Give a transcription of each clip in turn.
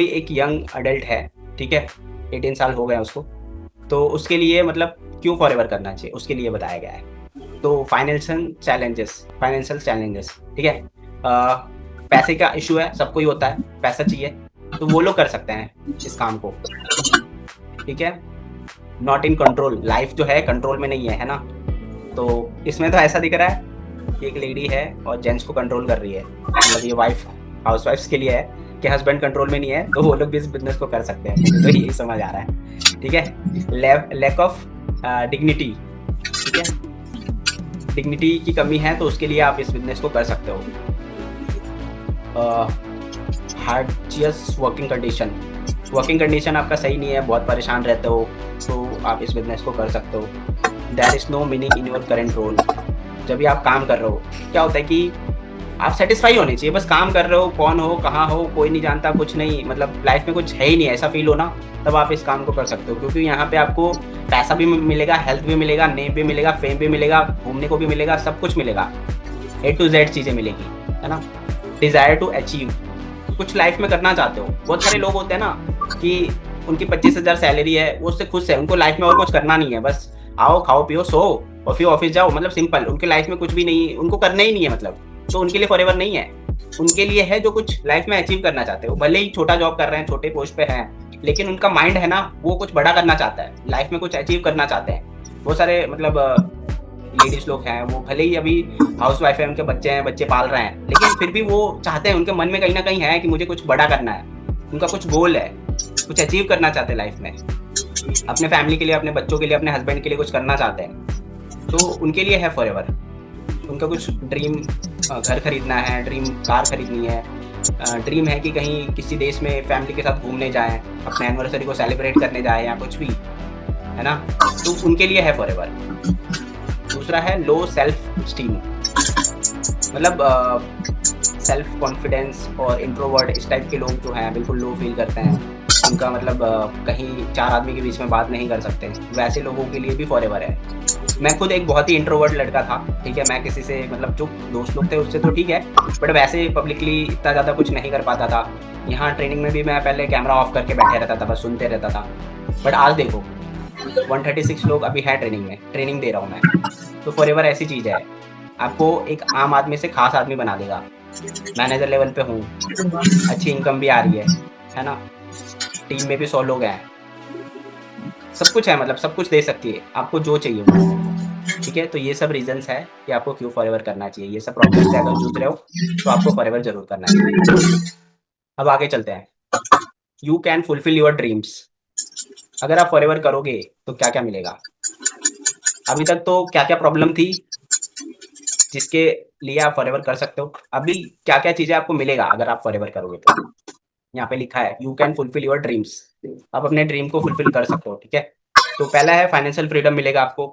कोई एक young adult है, ठीक है, 18 साल हो गए उसको, तो उसके लिए मतलब क्यों फॉरएवर करना चाहिए, उसके लिए बताया गया है। तो फाइनेंशियल चैलेंजेस, ठीक है, पैसे का इशू है, सबको ही होता है, पैसा चाहिए, तो वो लोग कर सकते हैं इस काम को, ठीक है। नॉट इन कंट्रोल, लाइफ जो है कंट्रोल में नहीं है ना। तो इसमें तो ऐसा दिख रहा है कि एक लेडी है और जेंट्स को कंट्रोल कर रही है, मतलब ये हाउस वाइफ्स के लिए है कि हस्बैंड कंट्रोल में नहीं है, तो वो लोग भी इस बिजनेस को कर सकते हैं। मुझे तो यही समझ आ रहा है, ठीक है। लैक ऑफ डिग्निटी, ठीक है, डिग्निटी की कमी है, तो उसके लिए आप इस बिजनेस को कर सकते हो। हार्जियस वर्किंग कंडीशन आपका सही नहीं है, बहुत परेशान रहते हो, तो आप इस बिजनेस को कर सकते हो। There is no meaning in your current role, जब भी आप काम कर रहे हो, क्या होता है कि आप सेटिस्फाई होने चाहिए, बस काम कर रहे हो, कौन हो कहाँ हो कोई नहीं जानता, कुछ नहीं, मतलब लाइफ में कुछ है ही नहीं, ऐसा फील हो ना, तब आप इस काम को कर सकते हो। क्योंकि यहाँ पे आपको पैसा भी मिलेगा, हेल्थ भी मिलेगा, नेम भी मिलेगा, फेम भी मिलेगा, घूमने को भी मिलेगा, सब कुछ मिलेगा, A to Z चीज़ें मिलेगी, है ना। डिज़ायर टू अचीव, कुछ लाइफ में करना चाहते हो, बहुत सारे लोग होते हैं ना कि उनकी 25,000 सैलरी है, वो उससे खुश है, उनको लाइफ में और कुछ करना नहीं है, बस आओ खाओ पियो सो और फिर ऑफिस जाओ, मतलब सिंपल, उनके लाइफ में कुछ भी नहीं, उनको करना ही नहीं है, मतलब तो उनके लिए फॉरएवर नहीं है। उनके लिए है जो कुछ लाइफ में अचीव करना चाहते हो, भले ही छोटा जॉब कर रहे हैं, छोटे पोस्ट पे हैं, लेकिन उनका माइंड है ना, वो कुछ बड़ा करना चाहता है, लाइफ में कुछ अचीव करना चाहते हैं। बहुत सारे मतलब लेडीज लोग हैं, वो भले ही अभी हाउस वाइफ है, उनके बच्चे हैं, बच्चे पाल रहे हैं, लेकिन फिर भी वो चाहते हैं, उनके मन में कहीं ना कहीं है कि मुझे कुछ बड़ा करना है, उनका कुछ गोल है, कुछ अचीव करना चाहते हैं लाइफ में, अपने फैमिली के लिए, अपने बच्चों के लिए, अपने हस्बैंड के लिए कुछ करना चाहते हैं, तो उनके लिए है फॉरएवर। उनका कुछ ड्रीम घर खरीदना है, ड्रीम कार खरीदनी है, ड्रीम है कि कहीं किसी देश में फैमिली के साथ घूमने जाएं, अपने एनिवर्सरी को सेलिब्रेट करने जाए या कुछ भी, है ना, तो उनके लिए है फॉरएवर। दूसरा है लो सेल्फ स्टीम, मतलब सेल्फ कॉन्फिडेंस और इंट्रोवर्ट इस टाइप के लोग जो हैं बिल्कुल लो फील करते हैं, उनका मतलब कहीं 4 आदमी के बीच में बात नहीं कर सकते, वैसे लोगों के लिए भी फॉरएवर है। मैं खुद एक बहुत ही इंट्रोवर्ट लड़का था, ठीक है, मैं किसी से मतलब जो दोस्त लोग थे उससे तो ठीक है, बट वैसे पब्लिकली इतना ज़्यादा कुछ नहीं कर पाता था। यहाँ ट्रेनिंग में भी मैं पहले कैमरा ऑफ करके बैठे रहता था, बस सुनते रहता था, बट आज देखो 136 लोग अभी है ट्रेनिंग में, ट्रेनिंग दे रहा हूँ मैं। तो फॉरएवर ऐसी चीज़ है, आपको एक आम आदमी से खास आदमी बना देगा। मैनेजर लेवल पे हूँ, अच्छी इनकम भी आ रही है ना, टीम में भी 100 लोग हैं, सब कुछ है, मतलब सब कुछ दे सकती है आपको जो चाहिए वो, ठीक है। तो ये सब रीजंस है कि आपको क्यों फॉरएवर करना चाहिए, ये सब प्रॉब्लम से अगर जूझ रहे हो तो आपको फॉरएवर जरूर करना चाहिए। अब आगे चलते हैं, you can fulfil your dreams. अगर आप फॉरएवर करोगे तो क्या क्या मिलेगा। अभी तक तो क्या क्या प्रॉब्लम थी जिसके लिए आप फॉरएवर कर सकते हो, अभी क्या क्या चीजें आपको मिलेगा अगर आप फॉरएवर करोगे। तो यहाँ पे लिखा है you can fulfil your dreams, आप अपने ड्रीम को फुलफिल कर सकते हो, ठीक है। तो पहला है फाइनेंशियल फ्रीडम मिलेगा आपको,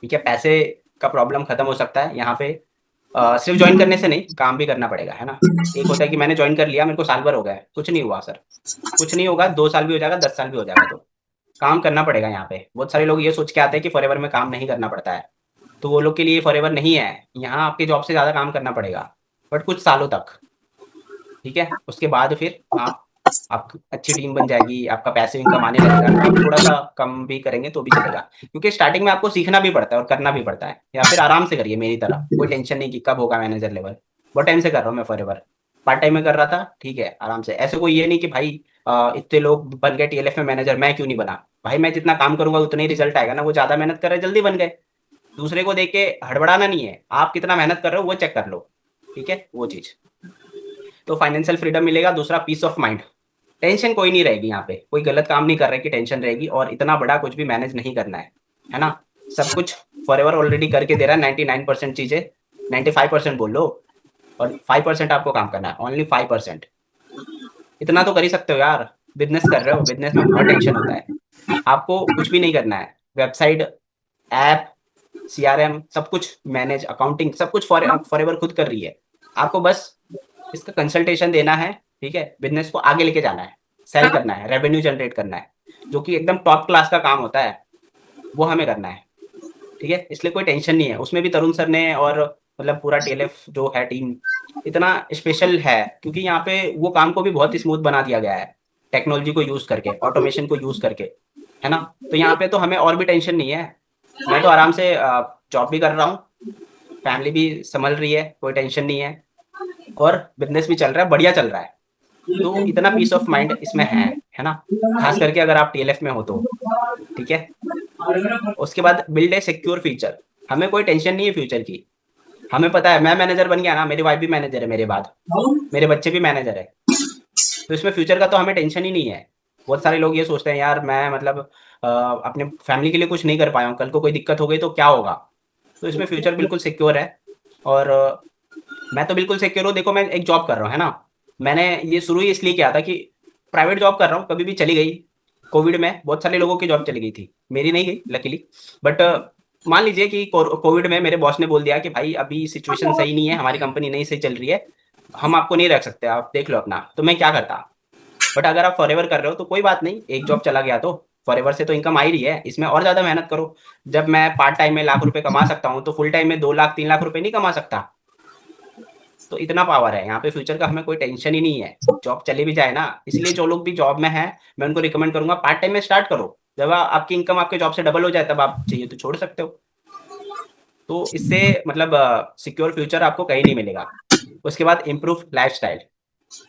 ठीक है, पैसे का प्रॉब्लम खत्म हो सकता है यहाँ पे। सिर्फ ज्वाइन करने से नहीं, काम भी करना पड़ेगा, है ना। एक होता है कि मैंने ज्वाइन कर लिया, मेरे को साल भर हो गया, कुछ नहीं हुआ सर, कुछ नहीं होगा, 2 साल भी हो जाएगा, 10 साल भी हो जाएगा, तो काम करना पड़ेगा यहाँ पे। बहुत सारे लोग ये सोच के आते हैं कि फॉरएवर में काम नहीं करना पड़ता है, तो वो लोग के लिए फॉरएवर नहीं है, यहाँ आपके जॉब से ज़्यादा काम करना पड़ेगा, बट कुछ सालों तक, ठीक है। उसके बाद फिर आप अच्छी टीम बन जाएगी, आपका पैसे इनकम आने लगेगा, तो आप थोड़ा सा कम भी करेंगे तो भी चलेगा, क्योंकि स्टार्टिंग में आपको सीखना भी पड़ता है और करना भी पड़ता है। या फिर आराम से करिए मेरी तरह, कोई टेंशन नहीं कि कब होगा मैनेजर लेवल, बहुत टाइम से कर रहा हूँ मैं फॉरएवर, पार्ट टाइम में कर रहा था, ठीक है, आराम से। ऐसे कोई ये नहीं कि भाई इतने लोग बन गए टीएलएफ में मैनेजर, मैं क्यों नहीं बना, भाई मैं जितना काम करूंगा उतना ही रिजल्ट आएगा ना, वो ज्यादा मेहनत कर रहे जल्दी बन गए। दूसरे को देख के हड़बड़ाना नहीं है, आप कितना मेहनत कर रहे हो वो चेक कर लो, ठीक है, वो चीज। तो फाइनेंशियल फ्रीडम मिलेगा। दूसरा पीस ऑफ माइंड, टेंशन कोई नहीं रहेगी यहाँ पे, कोई गलत काम नहीं कर रहे कि टेंशन रहेगी, और इतना बड़ा कुछ भी मैनेज नहीं करना है ना। सब कुछ फॉरएवर ऑलरेडी करके दे रहा है, 99% चीजें, 95% बोल लो, और 5% आपको काम करना है, ओनली 5%। इतना तो कर ही सकते हो यार, बिजनेस कर रहे हो, बिजनेस में बहुत टेंशन होता है, आपको कुछ भी नहीं करना है, वेबसाइट, ऐप, सीआरएम, सब कुछ मैनेज, अकाउंटिंग, सब कुछ फॉरएवर खुद कर रही है, आपको बस इसका कंसल्टेशन देना है, ठीक है, बिजनेस को आगे लेके जाना है, सेल करना है, रेवेन्यू जनरेट करना है, जो कि एकदम टॉप क्लास का काम होता है, वो हमें करना है, ठीक है। इसलिए कोई टेंशन नहीं है, उसमें भी तरुण सर ने और मतलब पूरा टीएलएफ जो है टीम इतना स्पेशल है क्योंकि यहाँ पे वो काम को भी बहुत स्मूथ बना दिया गया है, टेक्नोलॉजी को यूज करके, ऑटोमेशन को यूज करके, है ना। तो यहाँ पे तो हमें और भी टेंशन नहीं है। मैं तो आराम से जॉब भी कर रहा हूँ, फैमिली भी संभल रही है, कोई टेंशन नहीं है, और बिजनेस भी चल रहा है, बढ़िया चल रहा है। तो इतना पीस ऑफ माइंड इसमें है ना। खास करके अगर आप टीएलएफ में हो तो ठीक है। उसके बाद बिल्ड ए सिक्योर फ्यूचर। हमें कोई टेंशन नहीं है फ्यूचर की। हमें पता है मैं मैनेजर बन गया ना, मेरी वाइफ भी मैनेजर है मेरे बाद, मेरे बच्चे भी मैनेजर है, तो इसमें फ्यूचर का तो हमें टेंशन ही नहीं है। बहुत सारे लोग ये सोचते हैं यार मैं मतलब अपने फैमिली के लिए कुछ नहीं कर पाया हूँ, कल को कोई दिक्कत हो गई तो क्या होगा। तो इसमें फ्यूचर बिल्कुल सिक्योर है। और मैं तो बिल्कुल सिक्योर हूँ। देखो मैं एक जॉब कर रहा हूँ, है ना। मैंने ये शुरू ही इसलिए किया था कि प्राइवेट जॉब कर रहा हूँ, कभी भी चली गई। कोविड में बहुत सारे लोगों की जॉब चली गई थी, मेरी नहीं गई लकीली। बट मान लीजिए कि कोविड में मेरे बॉस ने बोल दिया कि भाई अभी सिचुएशन सही नहीं है, हमारी कंपनी नहीं सही चल रही है, हम आपको नहीं रख सकते, आप देख लो अपना। तो मैं क्या करता। बट अगर आप फॉरएवर कर रहे हो तो कोई बात नहीं, एक जॉब चला गया तो फॉरएवर से तो इनकम आ ही रही है, इसमें और ज्यादा मेहनत करो। जब मैं पार्ट टाइम में लाख रुपए कमा सकता हूँ तो फुल टाइम में 2 लाख 3 लाख रुपए नहीं कमा सकता। तो इतना पावर है यहाँ पे, फ्यूचर का हमें कोई टेंशन ही नहीं है। जॉब चली भी जाए ना, इसलिए जो लोग भी जॉब में है मैं उनको रिकमेंड करूंगा पार्ट टाइम में स्टार्ट करो। जब आपकी इनकम आपके जॉब से डबल हो जाए तब आप चाहिए तो छोड़ सकते हो। तो इससे मतलब सिक्योर फ्यूचर आपको कहीं नहीं मिलेगा। उसके बाद इम्प्रूव लाइफस्टाइल।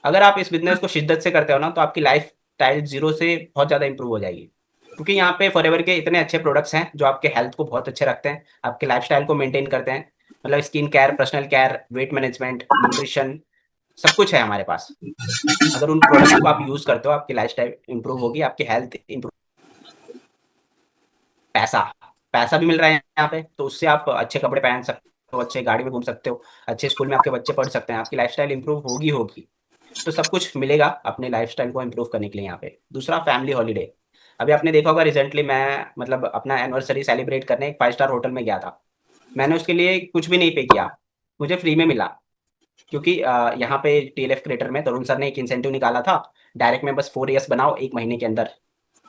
अगर आप इस बिजनेस को शिद्दत से करते हो ना तो आपकी लाइफ स्टाइल जीरो से बहुत ज़्यादा इंप्रूव हो जाएगी। क्योंकि यहाँ पे फॉरएवर के इतने अच्छे प्रोडक्ट्स हैं जो आपके हेल्थ को बहुत अच्छे रखते हैं, आपके लाइफस्टाइल को मेंटेन करते हैं। मतलब skin care, personal care, weight management, nutrition, सब कुछ है हमारे पास। अगर उन प्रोडक्ट्स को आप यूज़ करते हो आपकी लाइफस्टाइल इंप्रूव होगी, आपकी हेल्थ इंप्रूव। पैसा, पैसा भी मिल रहा है यहाँ पे, तो उससे आप अच्छे कपड़े पहन सकते हो, अच्छे गाड़ी में घूम सकते हो, अच्छे स्कूल में आपके बच्चे पढ़ सकते हैं, आपकी लाइफस्टाइल इंप्रूव होगी होगी। तो सब कुछ मिलेगा अपने लाइफस्टाइल को इम्प्रूव करने के लिए यहाँ पे। दूसरा फैमिली हॉलीडे। अभी आपने देखा होगा रिसेंटली मैं मतलब अपना एनिवर्सरी सेलिब्रेट करने एक 5 स्टार होटल में गया था। मैंने उसके लिए कुछ भी नहीं पे किया, मुझे फ्री में मिला। क्योंकि यहाँ पे टीएलएफ क्रिएटर में तरुण सर ने एक इंसेंटिव निकाला था, डायरेक्ट में बस 4 इयर्स बनाओ 1 महीने के अंदर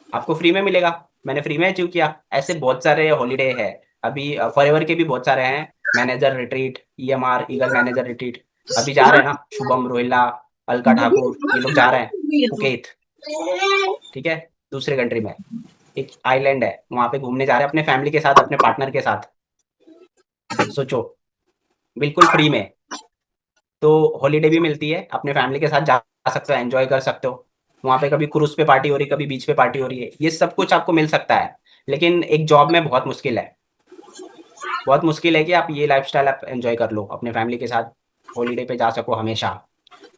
आपको फ्री में मिलेगा। मैंने फ्री में अचीव किया। ऐसे बहुत सारे हॉलीडे है। अभी फॉरएवर के भी बहुत सारे हैं, manager retreat, EMR eagle manager retreat. अभी जा रहे हैं ना शुभम रोहिल्ला, अलका ठाकुर, ये लोग जा रहे हैं पुकेत, ठीक है, दूसरे कंट्री में एक आइलैंड है, वहां पे घूमने जा रहे हैं अपने फैमिली के साथ, अपने पार्टनर के साथ। सोचो, बिल्कुल फ्री में। तो हॉलीडे भी मिलती है, अपने फैमिली के साथ जा सकते हो, एंजॉय कर सकते हो। वहाँ पे कभी क्रूज पे पार्टी हो रही है, कभी बीच पे पार्टी हो रही है, ये सब कुछ आपको मिल सकता है। लेकिन एक जॉब में बहुत मुश्किल है, बहुत मुश्किल है कि आप ये लाइफस्टाइल आप एंजॉय कर लो, अपने फैमिली के साथ हॉलीडे पे जा सको हमेशा।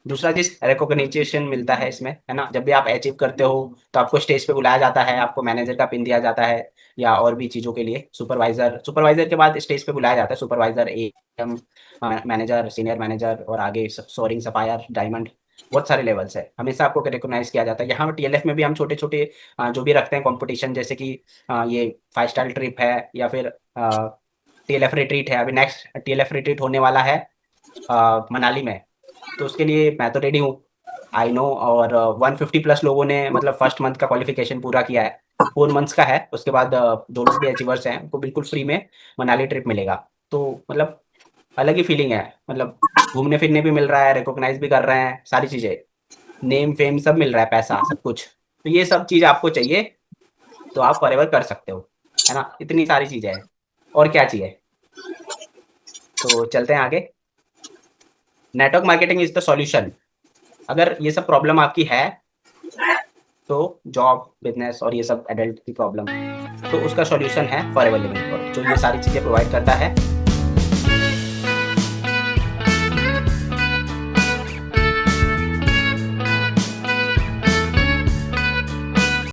दूसरा चीज रिकॉग्निशन मिलता है इसमें, है ना। जब भी आप अचीव करते हो तो आपको स्टेज पे बुलाया जाता है, आपको मैनेजर का पिन दिया जाता है, या और भी चीज़ों के लिए सुपरवाइजर, सुपरवाइजर के बाद स्टेज पे बुलाया जाता है supervisor, am, manager, senior manager, और आगे सोरिंग, सफायर, डायमंड, बहुत सारे लेवल्स है। हमेशा आपको रिकॉग्नाइज किया जाता है। यहाँ टीएलएफ में भी हम छोटे छोटे जो भी रखते हैं कंपटीशन, जैसे कि ये 5 स्टार ट्रिप है, या फिर टीएलएफ रिट्रीट है। अभी नेक्स्ट टीएलएफ रिट्रीट होने वाला है मनाली में, तो उसके लिए मैं तो रेडी हूँ, आई नो। और 150 प्लस लोगों ने मतलब फर्स्ट मंथ का क्वालिफिकेशन पूरा किया है, 4 मंथ्स का है। उसके बाद जो लोग भी अचीवर्स हैं उनको बिल्कुल फ्री में मनाली ट्रिप मिलेगा। तो मतलब अलग ही फीलिंग है, मतलब घूमने फिरने भी मिल रहा है, रिकॉग्नाइज भी कर रहे हैं, सारी चीज़ें, नेम फेम सब मिल रहा है, पैसा सब कुछ। तो ये सब चीज़ आपको चाहिए तो आप फॉरएवर कर सकते हो, है ना। इतनी सारी चीज़ें हैं, और क्या चाहिए। तो चलते हैं आगे। Network marketing is the solution. अगर ये सब प्रॉब्लम आपकी है तो जॉब, बिजनेस और ये सब एडल्ट की प्रॉब्लम, तो उसका सॉल्यूशन है फॉरएवर लिविंग, जो ये सारी चीज़ें प्रोवाइड करता है।